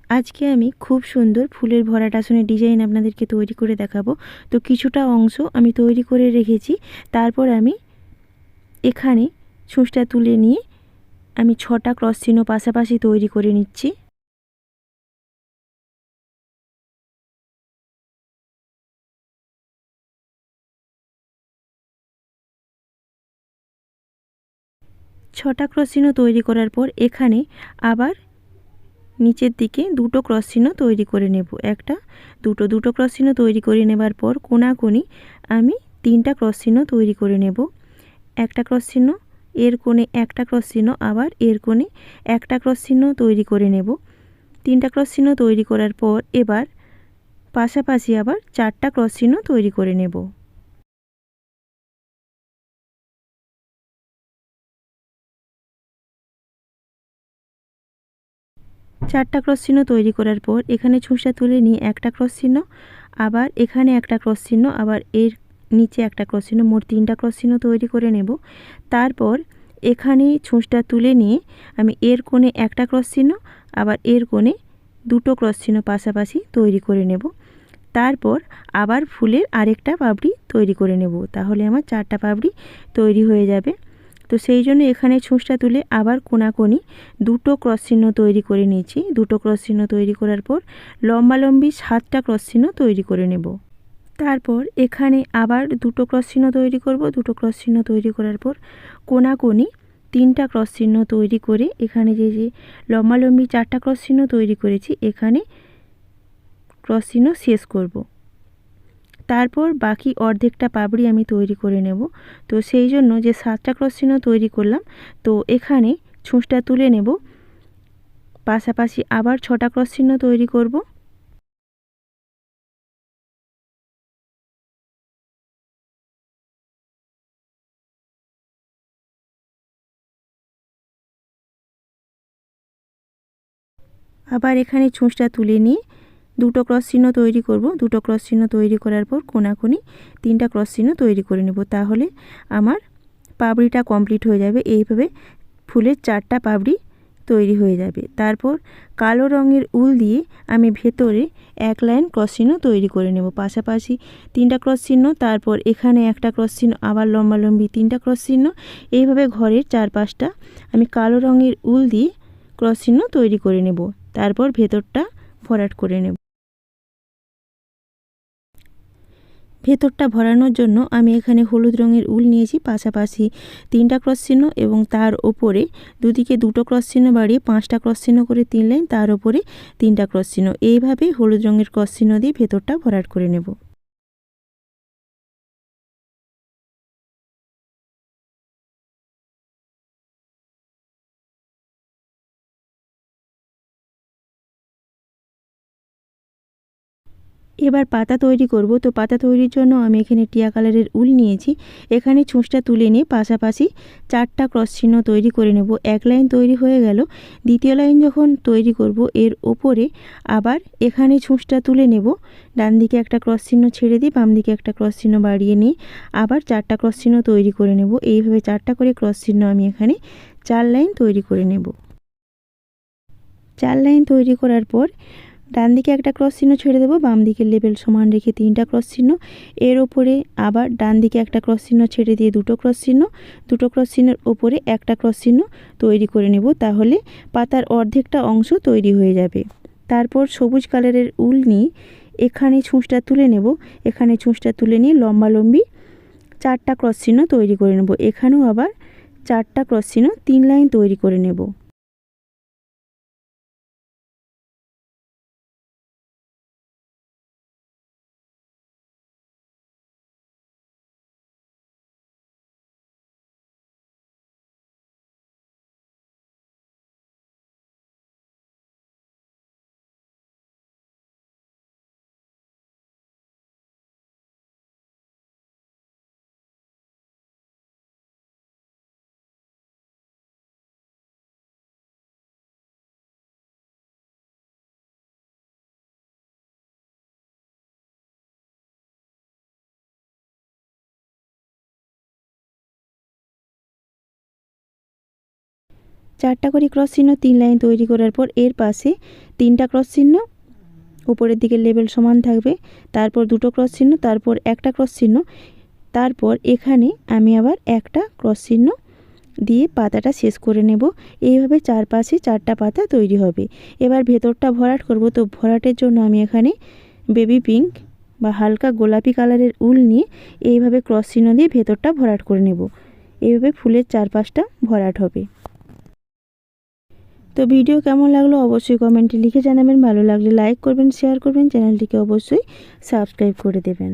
আজকে আমি খুব সুন্দর ফুলের ভরাট আসনের ডিজাইন আপনাদেরকে তৈরি করে দেখাবো। তো কিছুটা অংশ আমি তৈরি করে রেখেছি। তারপর আমি এখানে ছুঁচটা তুলে নিয়ে আমি 6টা ক্রস চিহ্ন পাশাপাশি তৈরি করে নিচ্ছি। ছটা ক্রস চিহ্ন তৈরি করার পর এখানে আবার নিচের দিকে দুটো ক্রস চিহ্ন তৈরি করে নেব। একটা দুটো ক্রস চিহ্ন তৈরি করে নেবার পর কোণাকুনি আমি 3টা ক্রস চিহ্ন তৈরি করে নেব। একটা ক্রস চিহ্ন, এর কোণে একটা ক্রস চিহ্ন, আবার এর কোণে একটা ক্রস চিহ্ন তৈরি করে নেব। 3টা ক্রস চিহ্ন তৈরি করার পর এবার পাশাপাশি আবার 4টা ক্রস চিহ্ন তৈরি করে নেব। 4টা ক্রস চিহ্ন তৈরি করার পর এখানে ছুঁচটা তুলে নিয়ে একটা ক্রস চিহ্ন, আবার এখানে একটা ক্রস চিহ্ন, আবার এর নিচে একটা ক্রস চিহ্ন, মোট 3টা ক্রস চিহ্ন তৈরি করে নেব। তারপর এখানে ছুঁচটা তুলে নিয়ে আমি এর কোণে একটা ক্রস চিহ্ন, আবার এর কোণে দুটো ক্রস চিহ্ন পাশাপাশি তৈরি করে নেব। তারপর আবার ফুলের আরেকটা পাপড়ি তৈরি করে নেব। তাহলে আমার 4টা পাপড়ি তৈরি হয়ে যাবে। তো সেই জন্য এখানে ছুঁচটা তুলে আবার কোণাকুনি দুটো ক্রস চিহ্ন তৈরি করে নিয়েছি। দুটো ক্রস চিহ্ন তৈরি করার পর লম্বালম্বি 7টা ক্রস চিহ্ন তৈরি করে নেব। তারপর এখানে আবার দুটো ক্রস চিহ্ন তৈরি করব। দুটো ক্রস চিহ্ন তৈরি করার পর কোণাকুনি 3টা ক্রস চিহ্ন তৈরি করে এখানে যে লম্বালম্বি 4টা ক্রস চিহ্ন তৈরি করেছি এখানে ক্রস চিহ্ন শেষ করব। তারপর বাকি অর্ধেকটা পাপড়ি আমি তৈরি করে নেব। তো সেই জন্য যে 7টা ক্রস চিহ্ন তৈরি করলাম, তো এখানে ছুঁচটা তুলে নেব, পাশাপাশি আবার 6টা ক্রস চিহ্ন তৈরি করব। আবার এখানে ছুঁচটা তুলে নিয়ে দুটো ক্রস চিহ্ন তৈরি করব। দুটো ক্রস চিহ্ন তৈরি করার পর কোণাকুনি 3টা ক্রস চিহ্ন তৈরি করে নেব। তাহলে আমার পাপড়িটা কমপ্লিট হয়ে যাবে। এইভাবে ফুলের 4টা পাপড়ি তৈরি হয়ে যাবে। তারপর কালো রঙের উল দিয়ে আমি ভেতরে এক লাইন ক্রস চিহ্ন তৈরি করে নেব। পাশাপাশি 3টা ক্রস চিহ্ন, তারপর এখানে একটা ক্রস চিহ্ন, আবার লম্বালম্বি 3টা ক্রস চিহ্ন। এইভাবে ঘরের চারপাশটা আমি কালো রঙের উল দিয়ে ক্রস চিহ্ন তৈরি করে নেব। তারপর ভেতরটা ভরাট করে নেব। ভেতরটা ভরানোর জন্য আমি এখানে হলুদ রঙের উল নিয়েছি, পাশাপাশি 3টা ক্রস চিহ্ন এবং তার ওপরে দুদিকে দুটো ক্রস চিহ্ন বাড়িয়ে 5টা ক্রস চিহ্ন করে 3 লাইন, তার ওপরে 3টা ক্রস চিহ্ন। এইভাবে হলুদ রঙের ক্রস চিহ্ন দিয়ে ভেতরটা ভরাট করে নেব। এবার পাতা তৈরি করব। তো পাতা তৈরির জন্য আমি এখানে টিয়া কালারের উল নিয়েছি। এখানে ছুঁচটা তুলে নিয়ে পাশাপাশি 4টা ক্রস চিহ্ন তৈরি করে নেব। এক লাইন তৈরি হয়ে গেল। দ্বিতীয় লাইন যখন তৈরি করব এর ওপরে আবার এখানে ছুঁচটা তুলে নেব। ডান দিকে একটা ক্রস চিহ্ন ছেড়ে দিয়ে বাম দিকে একটা ক্রস চিহ্ন বাড়িয়ে নিয়ে আবার 4টা ক্রস চিহ্ন তৈরি করে নেব। এইভাবে 4টা করে ক্রস চিহ্ন আমি এখানে 4 লাইন তৈরি করে নেব। 4 লাইন তৈরি করার পর ডান দিকে একটা ক্রস চিহ্ন ছেড়ে দেবো, বাম দিকের লেবেল সমান রেখে 3টা ক্রস চিহ্ন, এর ওপরে আবার ডান দিকে একটা ক্রস চিহ্ন ছেড়ে দিয়ে দুটো ক্রস চিহ্ন, দুটো ক্রস চিহ্নের ওপরে একটা ক্রস চিহ্ন তৈরি করে নেব। তাহলে পাতার অর্ধেকটা অংশ তৈরি হয়ে যাবে। তারপর সবুজ কালারের উল নিয়ে এখানে ছুঁচটা তুলে নেব। এখানে ছুঁচটা তুলে নিয়ে লম্বালম্বি 4টা ক্রস চিহ্ন তৈরি করে নেব। এখানেও আবার 4টা ক্রস চিহ্ন 3 লাইন তৈরি করে নেব। চারটা করে ক্রস চিহ্ন 3 লাইন তৈরি করার পর এর পাশে 3টা ক্রস চিহ্ন, উপরের দিকে লেবেল সমান থাকবে, তারপর 2টো ক্রস চিহ্ন, তারপর একটা ক্রস চিহ্ন, তারপর এখানে আমি আবার একটা ক্রস চিহ্ন দিয়ে পাতাটা শেষ করে নেব। এইভাবে চারপাশে 4টা পাতা তৈরি হবে। এবার ভেতরটা ভরাট করব। তো ভরাটের জন্য আমি এখানে বেবি পিঙ্ক বা হালকা গোলাপি কালারের উল নিয়ে এইভাবে ক্রস চিহ্ন দিয়ে ভেতরটা ভরাট করে নেব। এইভাবে ফুলের চারপাশটা ভরাট হবে। তো ভিডিও কেমন লাগলো অবশ্যই কমেন্টে লিখে জানাবেন। ভালো লাগলে লাইক করবেন, শেয়ার করবেন, চ্যানেলটিকে অবশ্যই সাবস্ক্রাইব করে দেবেন।